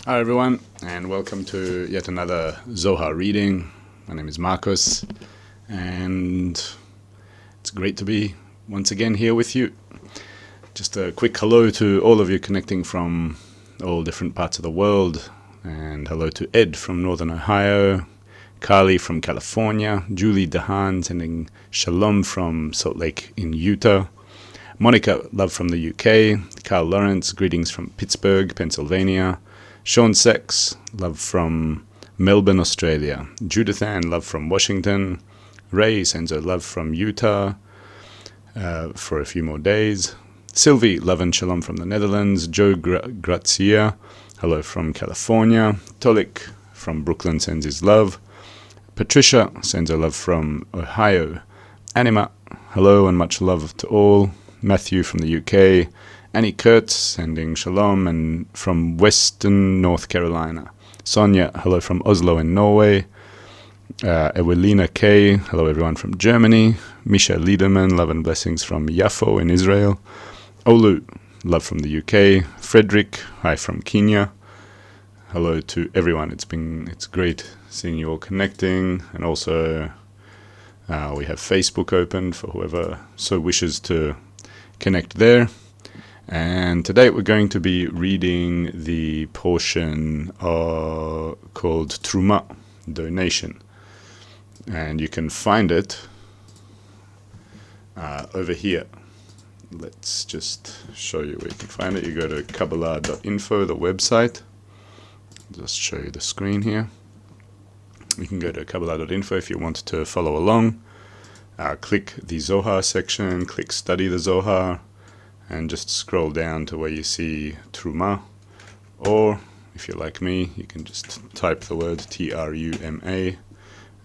Hi everyone, and welcome to yet another Zohar reading. My name is Marcos, and it's great to be once again here with you. Just a quick hello to all of you connecting from all different parts of the world, and hello to Ed from Northern Ohio, Carly from California, Julie Dehan sending shalom from Salt Lake in Utah, Monica, love from the UK, Carl Lawrence, greetings from Pittsburgh, Pennsylvania, Sean Sex, love from Melbourne, Australia. Judith Ann, love from Washington. Ray sends her love from Utah for a few more days. Sylvie, love and shalom from the Netherlands. Joe Grazia, hello from California. Tolik from Brooklyn sends his love. Patricia sends her love from Ohio. Anima, hello and much love to all. Matthew from the UK. Annie Kurtz sending shalom and from Western North Carolina. Sonia, hello from Oslo in Norway. Ewelina K, hello everyone from Germany. Misha Liederman, love and blessings from Yafo in Israel. Olu, love from the UK. Frederick, hi from Kenya. Hello to everyone. It's great seeing you all connecting, and also we have Facebook open for whoever so wishes to connect there. And today we're going to be reading the portion called Truma, donation. And you can find it over here. Let's just show you where you can find it. You go to Kabbalah.info, the website. Just show you the screen here. You can go to Kabbalah.info if you want to follow along. Click the Zohar section, click Study the Zohar, and just scroll down to where you see Truma, or if you're like me, you can just type the word Truma,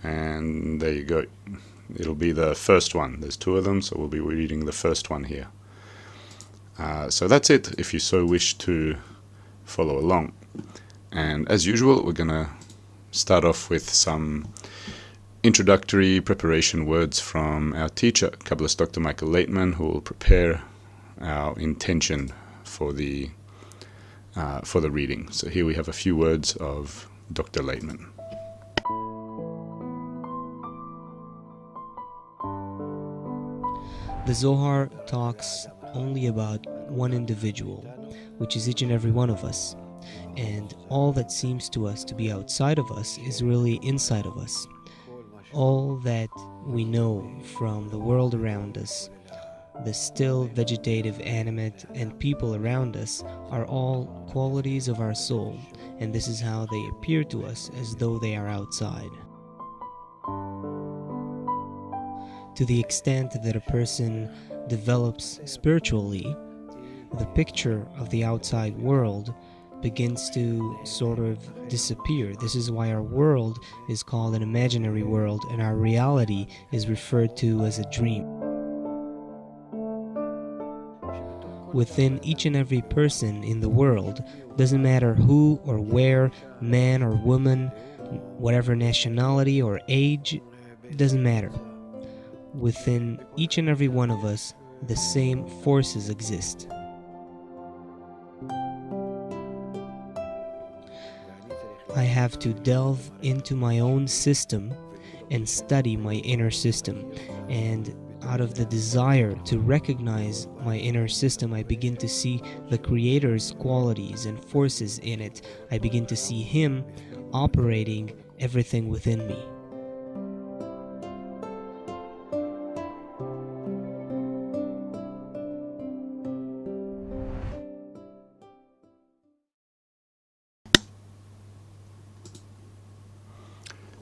and there you go. It'll be the first one. There's two of them, so we'll be reading the first one here. So that's it, if you so wish to follow along. And as usual, we're going to start off with some introductory preparation words from our teacher, Kabbalist Dr. Michael Laitman, who will prepare our intention for the reading. So here we have a few words of Dr. Laitman. The Zohar talks only about one individual, which is each and every one of us, and all that seems to us to be outside of us is really inside of us. All that we know from the world around us, the still vegetative, animate, and people around us are all qualities of our soul, and this is how they appear to us as though they are outside. To the extent that a person develops spiritually, the picture of the outside world begins to sort of disappear. This is why our world is called an imaginary world, and our reality is referred to as a dream. Within each and every person in the world, doesn't matter who or where, man or woman, whatever nationality or age, doesn't matter. Within each and every one of us, the same forces exist. I have to delve into my own system and study my inner system. And out of the desire to recognize my inner system, I begin to see the Creator's qualities and forces in it. I begin to see Him operating everything within me.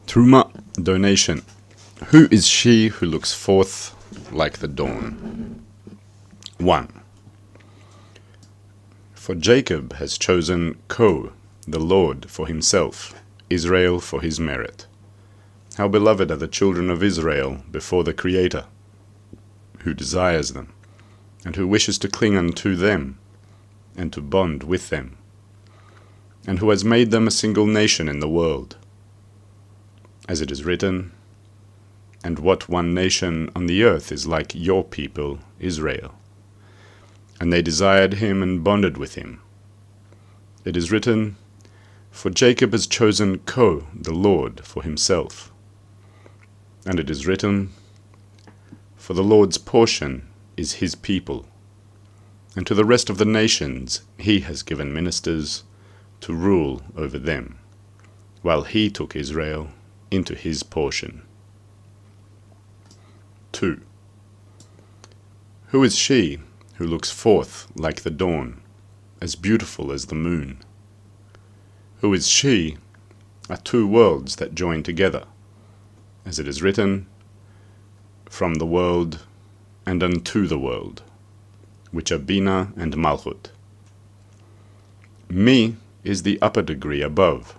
Truma donation. Who is she who looks forth like the dawn? 1. For Jacob has chosen the Lord, for himself, Israel for his merit. How beloved are the children of Israel before the Creator, who desires them, and who wishes to cling unto them, and to bond with them, and who has made them a single nation in the world. As it is written, and what one nation on the earth is like your people, Israel? And they desired him and bonded with him. It is written, for Jacob has chosen the Lord, for himself. And it is written, for the Lord's portion is his people, and to the rest of the nations he has given ministers to rule over them, while he took Israel into his portion. 2. Who is she who looks forth like the dawn, as beautiful as the moon? Who is she are two worlds that join together, as it is written, from the world and unto the world, which are Bina and Malchut. Me is the upper degree above,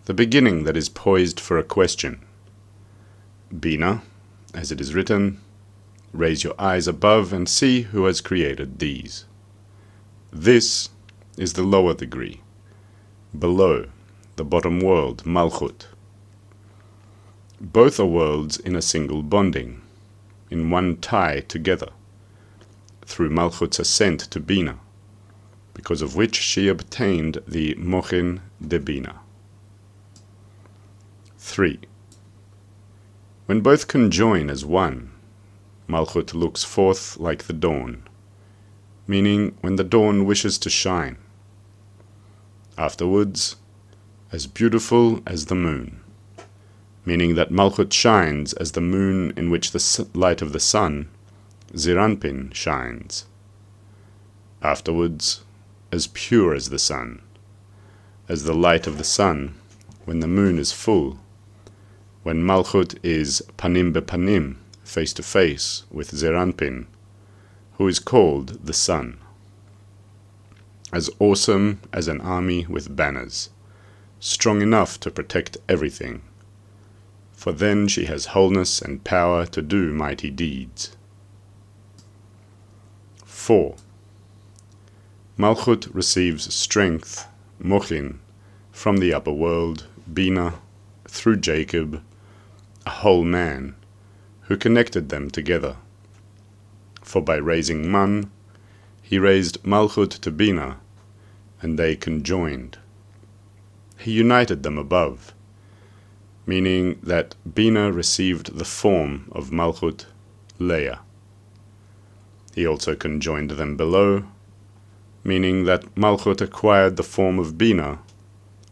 the beginning that is poised for a question. Bina, as it is written, raise your eyes above and see who has created these. This is the lower degree, below, the bottom world, Malchut. Both are worlds in a single bonding, in one tie together, through Malchut's ascent to Bina, because of which she obtained the Mochin de Bina. 3. When both conjoin as one, Malchut looks forth like the dawn, meaning when the dawn wishes to shine. Afterwards, as beautiful as the moon, meaning that Malchut shines as the moon in which the light of the sun, Ziranpin, shines. Afterwards, as pure as the sun, as the light of the sun when the moon is full, when Malchut is panim bepanim, face to face with Ziranpin, who is called the sun. As awesome as an army with banners, strong enough to protect everything, for then she has wholeness and power to do mighty deeds. 4. Malchut receives strength, Mochin, from the upper world, Bina, through Jacob, a whole man, who connected them together. For by raising Man, he raised Malchut to Bina, and they conjoined. He united them above, meaning that Bina received the form of Malchut, Leah. He also conjoined them below, meaning that Malchut acquired the form of Bina,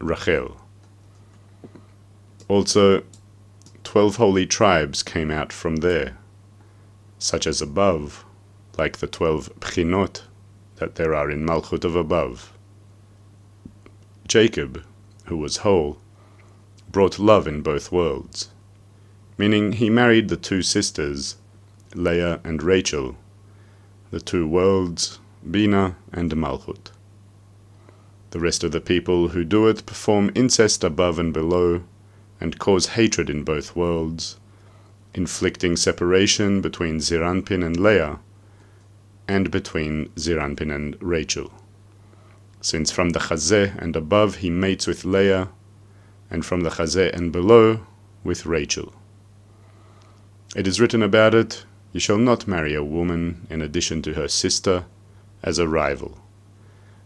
Rachel. Also, 12 holy tribes came out from there, such as above, like the 12 Pchinot that there are in Malchut of above. Jacob, who was whole, brought love in both worlds, meaning he married the two sisters, Leah and Rachel, the two worlds, Bina and Malchut. The rest of the people who do it perform incest above and below, and cause hatred in both worlds, inflicting separation between Ziranpin and Leah, and between Ziranpin and Rachel. Since from the Chazeh and above he mates with Leah, and from the Chazeh and below with Rachel. It is written about it, you shall not marry a woman in addition to her sister as a rival,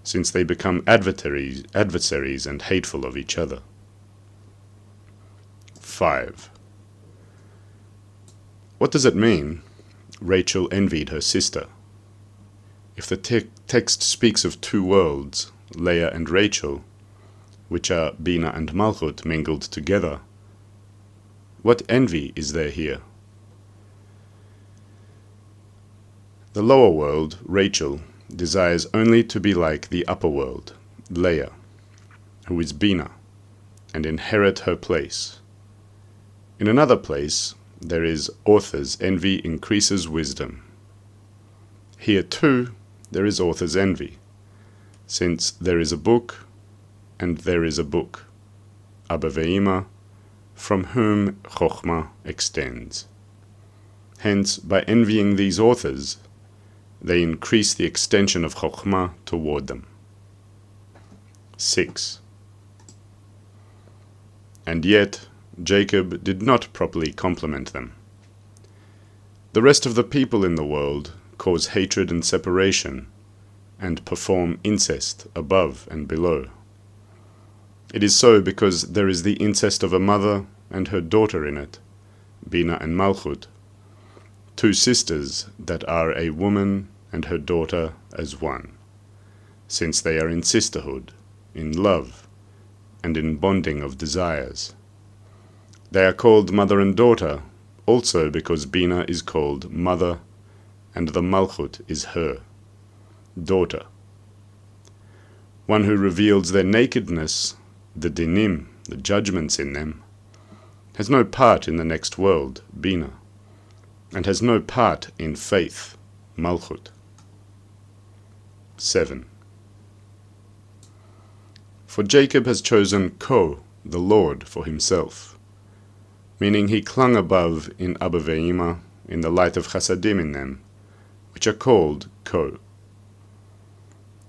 since they become adversaries and hateful of each other. 5. What does it mean Rachel envied her sister. If the text speaks of two worlds, Leah and Rachel, which are Bina and Malchut mingled together, what envy is there here? The lower world, Rachel, desires only to be like the upper world, Leah, who is Bina, and inherit her place. In another place, there is author's envy increases wisdom. Here too, there is author's envy, since there is a book, and there is a book, Abba Ve'ima, from whom Chokhmah extends. Hence, by envying these authors, they increase the extension of Chokhmah toward them. 6. And yet, Jacob did not properly compliment them. The rest of the people in the world cause hatred and separation, and perform incest above and below. It is so because there is the incest of a mother and her daughter in it, Bina and Malchut, two sisters that are a woman and her daughter as one, since they are in sisterhood, in love, and in bonding of desires. They are called mother and daughter, also because Bina is called mother, and the Malchut is her, daughter. One who reveals their nakedness, the dinim, the judgments in them, has no part in the next world, Bina, and has no part in faith, Malchut. 7. For Jacob has chosen Ko, the Lord, for himself, meaning he clung above in Abba Ve'ima, in the light of Chasadim in them, which are called Ko.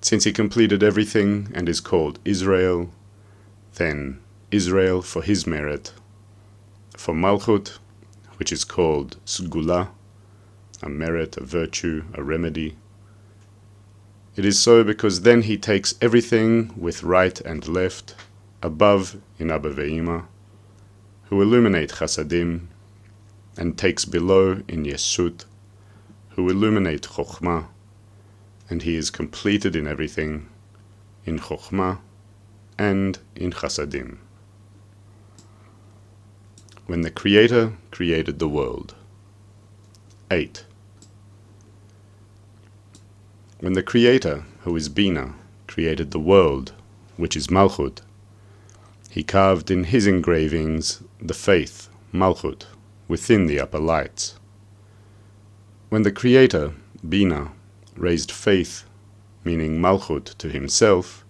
Since he completed everything and is called Israel, then Israel for his merit, for Malchut, which is called Sgula, a merit, a virtue, a remedy. It is so because then he takes everything with right and left, above in Abba Ve'ima, who illuminate Chasadim, and takes below in Yeshut, who illuminate Chokhmah, and he is completed in everything, in Chokhmah and in Chasadim. When the Creator created the world. 8. When the Creator, who is Bina, created the world, which is Malchut, he carved in his engravings the faith, Malchut, within the upper lights. When the Creator, Bina, raised faith, meaning Malchut, to himself,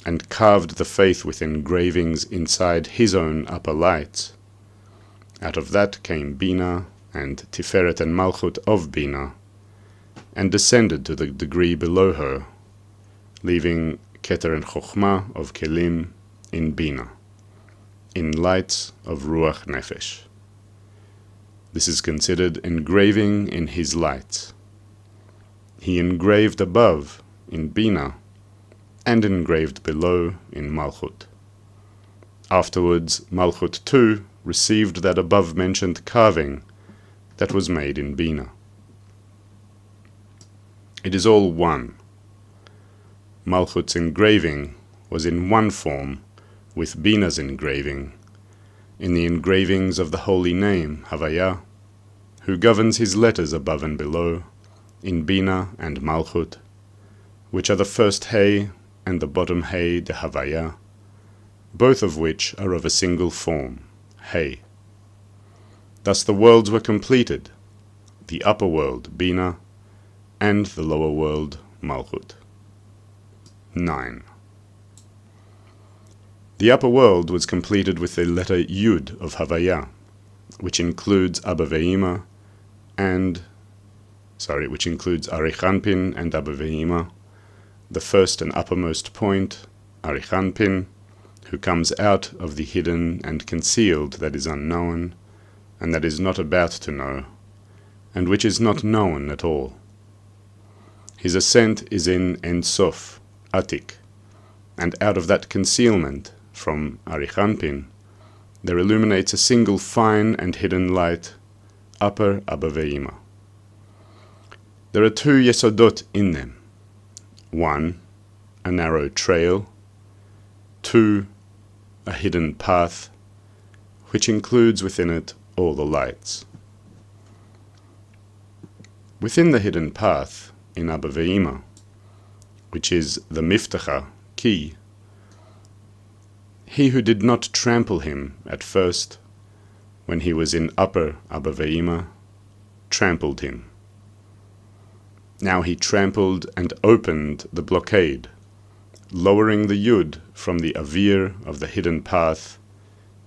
and carved the faith with engravings inside his own upper lights, out of that came Bina and Tiferet and Malchut of Bina, and descended to the degree below her, leaving Keter and Chokhmah of Kelim in Bina, in lights of Ruach Nefesh. This is considered engraving in his lights. He engraved above in Bina, and engraved below in Malchut. Afterwards, Malchut too received that above-mentioned carving that was made in Bina. It is all one. Malchut's engraving was in one form with Bina's engraving, in the engravings of the holy name, Havaya, who governs his letters above and below, in Bina and Malchut, which are the first Hey and the bottom Hey de Havaya, both of which are of a single form, Hey. Thus the worlds were completed, the upper world, Bina, and the lower world, Malchut. 9. The upper world was completed with the letter Yud of Havaya, which includes Abba Ve'ima which includes Arichanpin and Abba Ve'ima, the first and uppermost point, Arichanpin, who comes out of the hidden and concealed that is unknown, and that is not about to know, and which is not known at all. His ascent is in Ein Sof, Atik, and out of that concealment, from Arichanpin, there illuminates a single fine and hidden light, upper Abba Ve'ima, There are two yesodot in them. 1, a narrow trail. 2, a hidden path, which includes within it all the lights. Within the hidden path, in Abba Ve'ima, which is the miftacha, key, he who did not trample him at first, when he was in upper Abba Ve'ima, trampled him. Now he trampled and opened the blockade, lowering the yud from the avir of the hidden path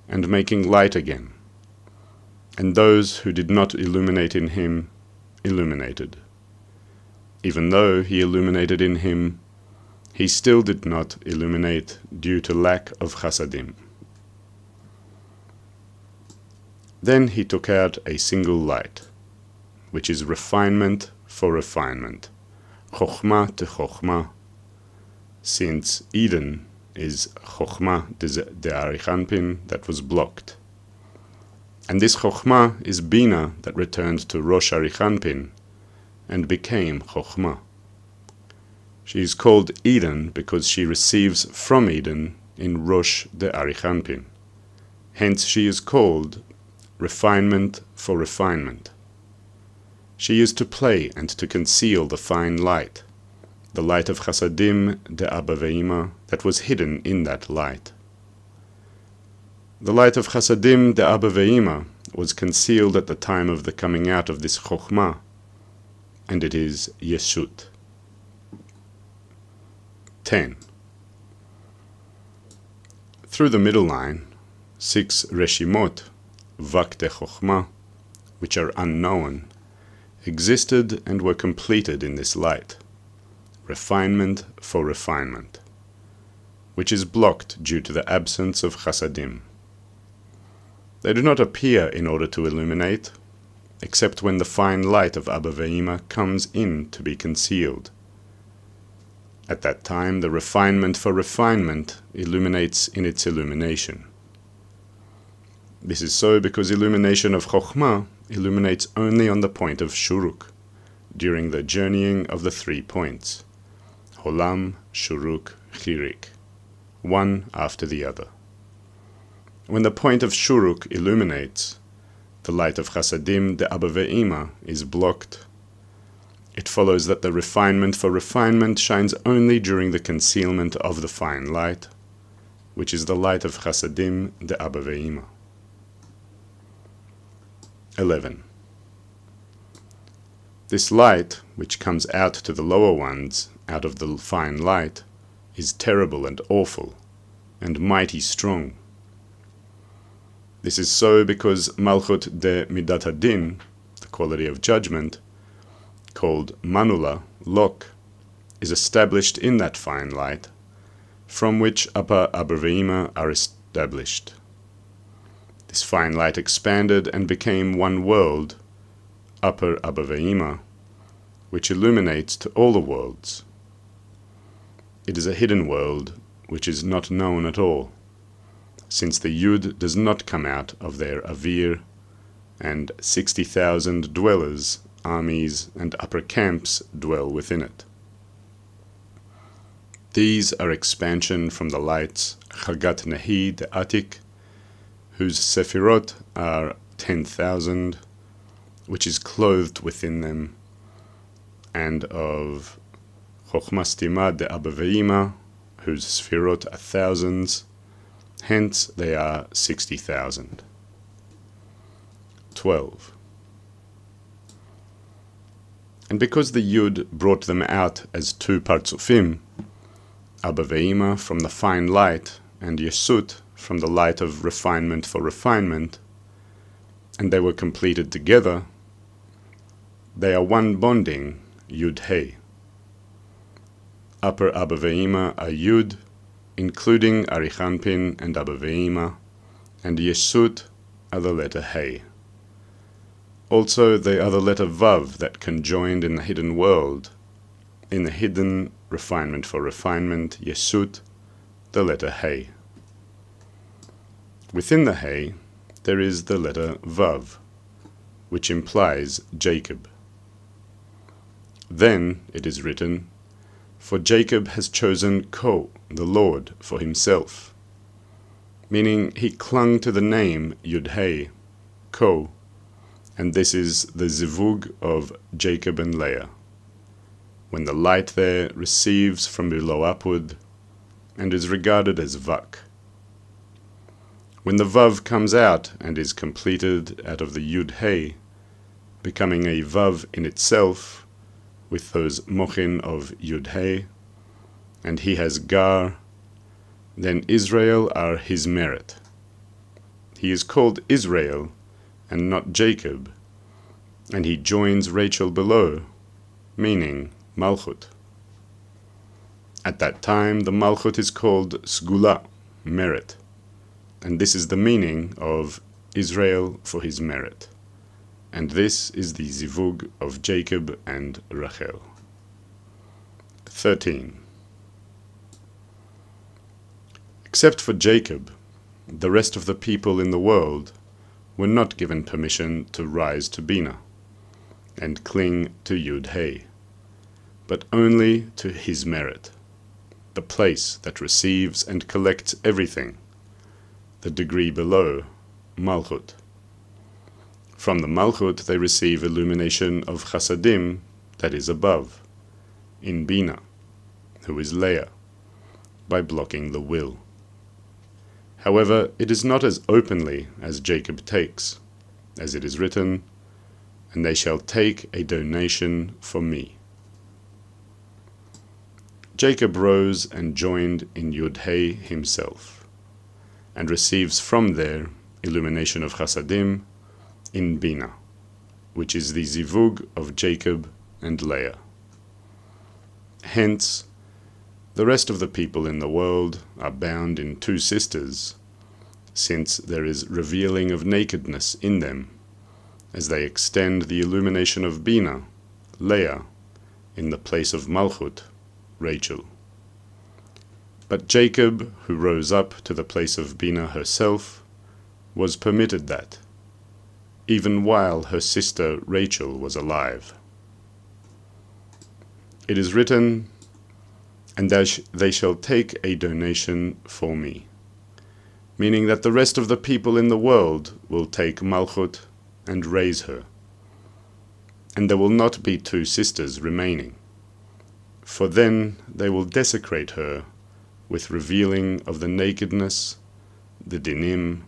and making light again. And those who did not illuminate in him, illuminated. Even though he illuminated in him, he still did not illuminate due to lack of chasadim. Then he took out a single light, which is refinement for refinement, chokhmah to chokhmah, since Eden is chokhmah de arichanpin that was blocked. And this chokhmah is bina that returned to Rosh Arichanpin and became chokhmah. She is called Eden because she receives from Eden in Rosh de Arichanpin. Hence she is called refinement for refinement. She used to play and to conceal the fine light, the light of Chasadim de Abba Ve'ima that was hidden in that light. The light of Chasadim de Abba Ve'ima was concealed at the time of the coming out of this Chokhmah, and it is Yeshut. 10. Through the middle line, 6 Reshimot, Vakte Chokhmah, which are unknown, existed and were completed in this light, refinement for refinement, which is blocked due to the absence of chasadim. They do not appear in order to illuminate, except when the fine light of Abba Ve'ima comes in to be concealed. At that time, the refinement for refinement illuminates in its illumination. This is so because illumination of Chokhmah illuminates only on the point of Shuruk, during the journeying of the 3 points, Holam, Shuruk, Chirik, one after the other. When the point of Shuruk illuminates, the light of Chasadim de Abba Ve'ima is blocked. It follows that the refinement for refinement shines only during the concealment of the fine light, which is the light of Chasadim de Abba Ve'ima. 11. This light, which comes out to the lower ones out of the fine light, is terrible and awful, and mighty strong. This is so because Malchut de Midat Hadin, the quality of judgment, called Manula, lock, is established in that fine light, from which Abba Ve'ima are established. This fine light expanded and became one world, upper Abba Ve'ima, which illuminates to all the worlds. It is a hidden world which is not known at all, since the Yud does not come out of their Avir, and 60,000 dwellers, armies, and upper camps dwell within it. These are expansion from the lights Chagat Nehi de Atik, whose Sephirot are 10,000, which is clothed within them, and of Chokhmah Stima de Abba Ve'ima, whose Sephirot are thousands, hence they are 60,000. 12. And because the Yud brought them out as 2 Partzufim, Abba Ve'ima from the fine light, and Yeshut from the light of refinement for refinement, and they were completed together, they are one bonding, Yud-Hei. Upper Abba Ve'ima are Yud, including Arichanpin and Abba Ve'ima, and Yeshut are the letter Hei. Also, they are the letter Vav that conjoined in the hidden world, in the hidden refinement for refinement, Yeshut, the letter Hei. Within the Hei, there is the letter Vav, which implies Jacob. Then it is written, "For Jacob has chosen Ko, the Lord, for himself," meaning he clung to the name Yud-Hey, Ko, and this is the zivug of Jacob and Leah, when the light there receives from below upward and is regarded as Vak. When the Vav comes out and is completed out of the Yud-Hey, becoming a Vav in itself, with those mochin of Yud-Hey, and he has Gar, then Israel are his merit. He is called Israel and not Jacob, and he joins Rachel below, meaning Malchut. At that time the Malchut is called Sgula, merit, and this is the meaning of Israel for his merit. And this is the zivug of Jacob and Rachel. 13. Except for Jacob, the rest of the people in the world were not given permission to rise to Bina and cling to Yud-Hey, but only to his merit, the place that receives and collects everything, the degree below, Malchut. From the Malchut they receive illumination of Chasadim, that is above, in Bina, who is Leah, by blocking the will. However, it is not as openly as Jacob takes, as it is written, "And they shall take a donation for me." Jacob rose and joined in Yud-Hey himself, and receives from there illumination of Chasadim, in Bina, which is the zivug of Jacob and Leah. Hence, the rest of the people in the world are bound in two sisters, since there is revealing of nakedness in them, as they extend the illumination of Bina, Leah, in the place of Malchut, Rachel. But Jacob, who rose up to the place of Bina herself, was permitted that, even while her sister Rachel was alive. It is written, "And they shall take a donation for me," meaning that the rest of the people in the world will take Malchut and raise her, and there will not be two sisters remaining, for then they will desecrate her with revealing of the nakedness, the dinim,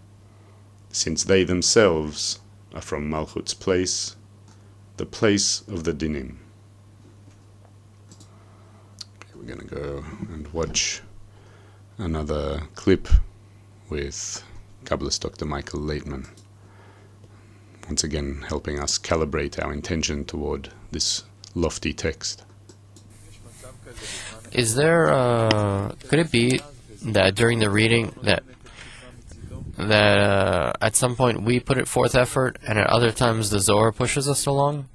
since they themselves are from Malchut's place, the place of the dinim. Okay, we're going to go and watch another clip with Kabbalist Dr. Michael Laitman, once again helping us calibrate our intention toward this lofty text. Is there, could it be that during the reading that at some point we put it forth effort, and at other times the Zohar pushes us along?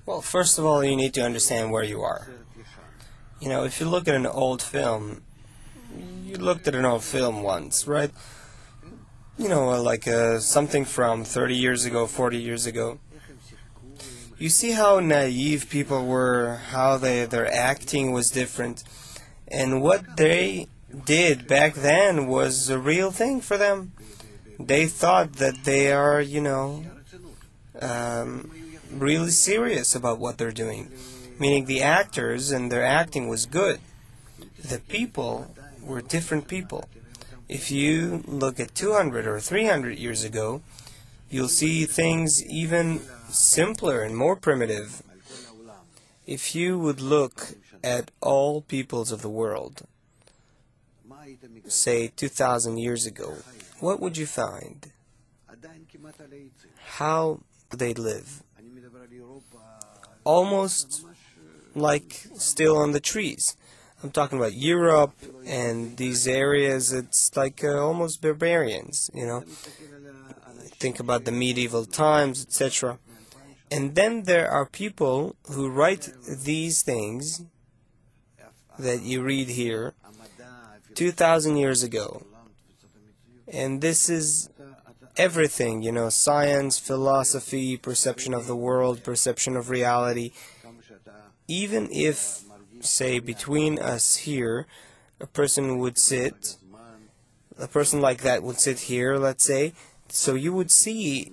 Well, first of all, you need to understand where you are. You know, if you look at an old film, you looked at an old film once, right? You know, like something from 30 years ago, 40 years ago. You see how naive people were, how their acting was different, and what they did back then was a real thing for them. They thought that they are, you know, really serious about what they're doing, meaning the actors and their acting was good. The people were different people. If you look at 200 or 300 years ago, you'll see things even simpler and more primitive. If you would look at all peoples of the world, say 2,000 years ago, what would you find? How they live? Almost like still on the trees. I'm talking about Europe and these areas, it's like almost barbarians, you know. Think about the medieval times, etc. And then there are people who write these things that you read here 2,000 years ago. And this is everything, you know, science, philosophy, perception of the world, perception of reality. even if, say, between us here, a person like that would sit here, let's say, so you would see,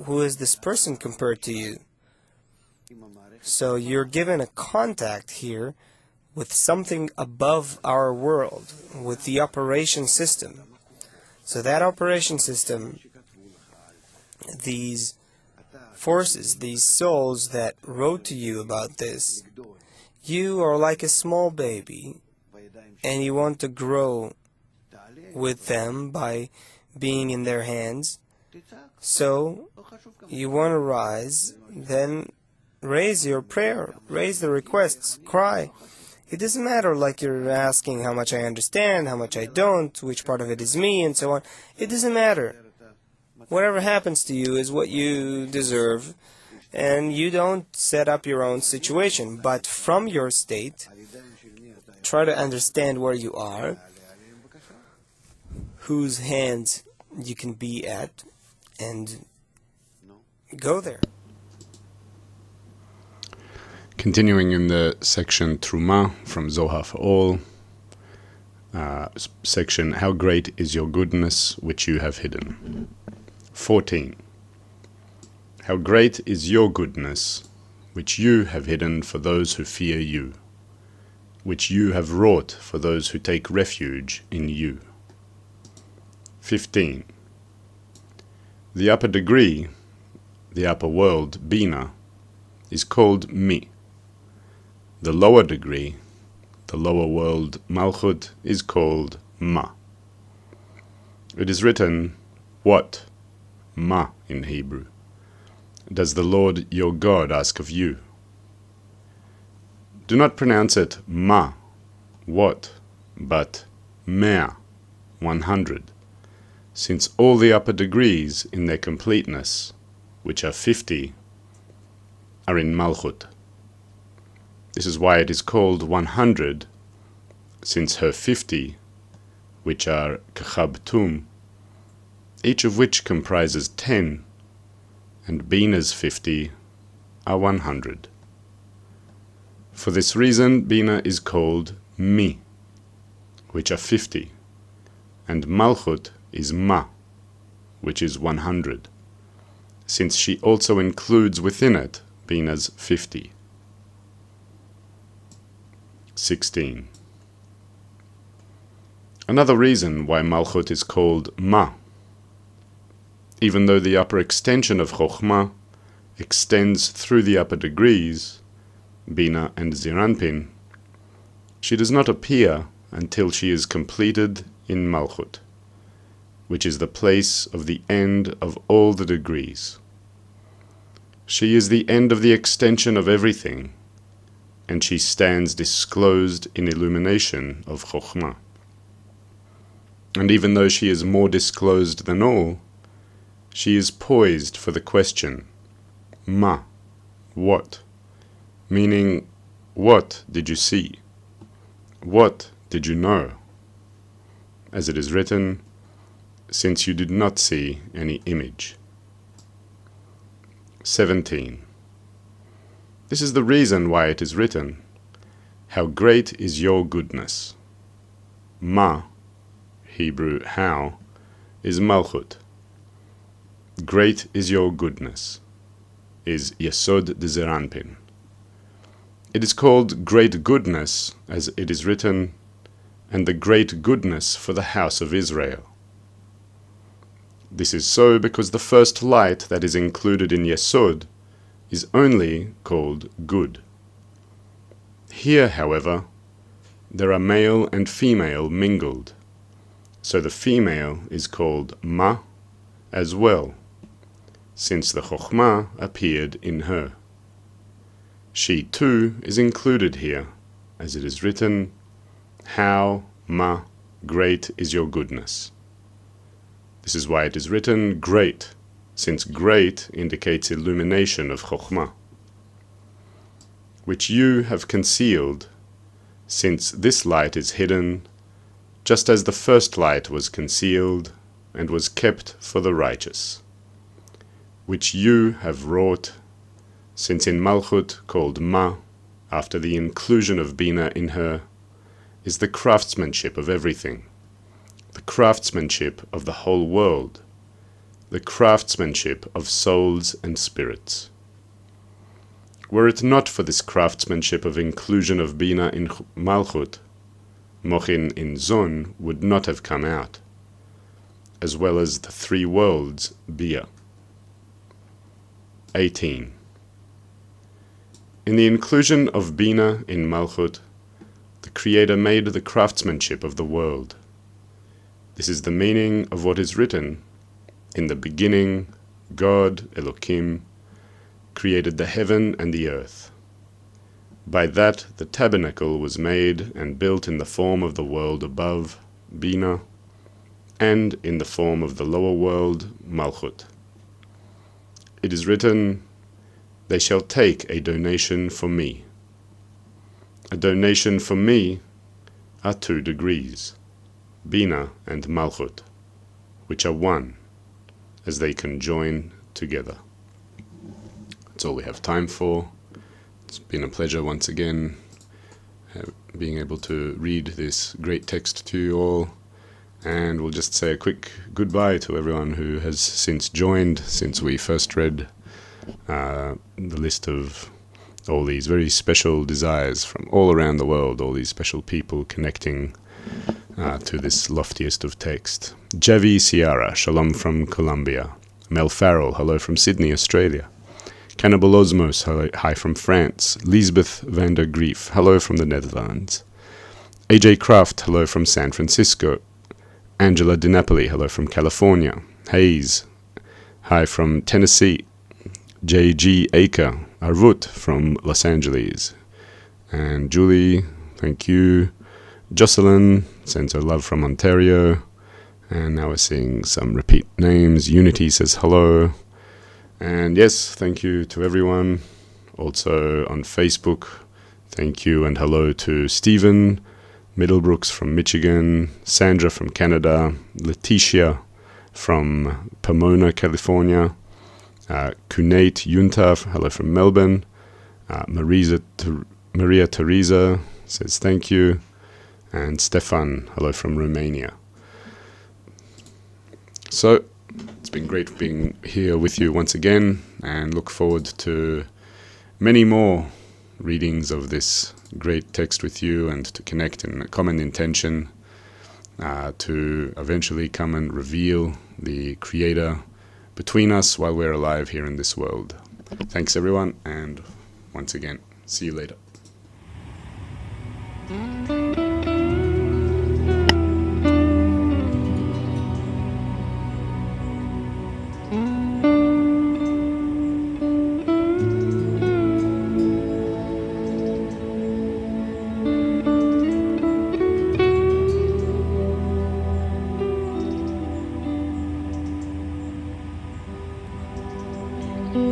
who is this person compared to you? So you're given a contact here with something above our world, with the operation system. So that operation system, these forces, these souls that wrote to you about this, you are like a small baby, and you want to grow with them by being in their hands. So you want to rise, then raise your prayer, raise the requests, cry. It doesn't matter like you're asking how much I understand, how much I don't, which part of it is me, and so on. It doesn't matter. Whatever happens to you is what you deserve, and you don't set up your own situation. But from your state, try to understand where you are, whose hands you can be at, and go there. Continuing in the section Truma from Zohar for All, section How Great is Your Goodness Which You Have Hidden. 14. How great is your goodness which you have hidden for those who fear you, which you have wrought for those who take refuge in you. 15. The upper degree, the upper world, Bina, is called Mi. The lower degree, the lower world, Malchut, is called Ma. It is written, what, Ma in Hebrew, does the Lord your God ask of you? Do not pronounce it Ma, what, but Mea, 100, since all the upper degrees in their completeness, which are 50, are in Malchut. This is why it is called 100, since her 50, which are Kechabtum, each of which comprises 10, and Bina's 50 are 100. For this reason, Bina is called Mi, which are 50, and Malchut is Ma, which is 100, since she also includes within it Bina's 50. 16. Another reason why Malchut is called Ma, even though the upper extension of Chokhmah extends through the upper degrees, Bina and Ziranpin, she does not appear until she is completed in Malchut, which is the place of the end of all the degrees. She is the end of the extension of everything, and she stands disclosed in illumination of Chokhmah. And even though she is more disclosed than all, she is poised for the question, Ma, what? Meaning, what did you see? What did you know? As it is written, since you did not see any image. 17. This is the reason why it is written, how great is your goodness. Ma, Hebrew how, is Malchut. Great is your goodness, is Yesod de Zeranpin. It is called great goodness, as it is written, and the great goodness for the house of Israel. This is so because the first light that is included in Yesod is only called good. Here, however, there are male and female mingled, so the female is called Ma as well, since the Chokhmah appeared in her. She too is included here, as it is written, how, Ma, great is your goodness. This is why it is written great, since great indicates illumination of Chokhmah, which you have concealed, since this light is hidden, just as the first light was concealed and was kept for the righteous, which you have wrought, since in Malchut, called Ma, after the inclusion of Bina in her, is the craftsmanship of everything, the craftsmanship of the whole world, the craftsmanship of souls and spirits. Were it not for this craftsmanship of inclusion of Bina in Malchut, Mochin in Zon would not have come out, as well as the three worlds Bia. 18. In the inclusion of Bina in Malchut, the Creator made the craftsmanship of the world. This is the meaning of what is written, in the beginning, God, Elohim, created the heaven and the earth. By that the tabernacle was made and built in the form of the world above, Bina, and in the form of the lower world, Malchut. It is written, they shall take a donation for me. A donation for me are 2 degrees, Bina and Malchut, which are one, as they can join together. That's all we have time for. It's been a pleasure once again being able to read this great text to you all, and we'll just say a quick goodbye to everyone who has since joined, since we first read the list of all these very special desires from all around the world, all these special people connecting to this loftiest of text. Javi Ciara, shalom from Colombia. Mel Farrell, hello from Sydney, Australia. Cannibal Osmos, hi from France. Lisbeth van der Grief, hello from the Netherlands. AJ Kraft, hello from San Francisco. Angela DiNapoli, hello from California. Hayes, hi from Tennessee. JG Aker, Arvut from Los Angeles. And Julie, thank you. Jocelyn sends her love from Ontario. And now we're seeing some repeat names. Unity says hello. And yes, thank you to everyone. Also on Facebook, thank you and hello to Stephen Middlebrooks from Michigan, Sandra from Canada, Letitia from Pomona, California, Kunate Yuntaf, hello from Melbourne, Maria Teresa says thank you, and Stefan, hello from Romania. So, it's been great being here with you once again, and look forward to many more readings of this great text with you, and to connect in a common intention to eventually come and reveal the Creator between us while we're alive here in this world. Thanks everyone, and once again, see you later. Thank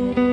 you.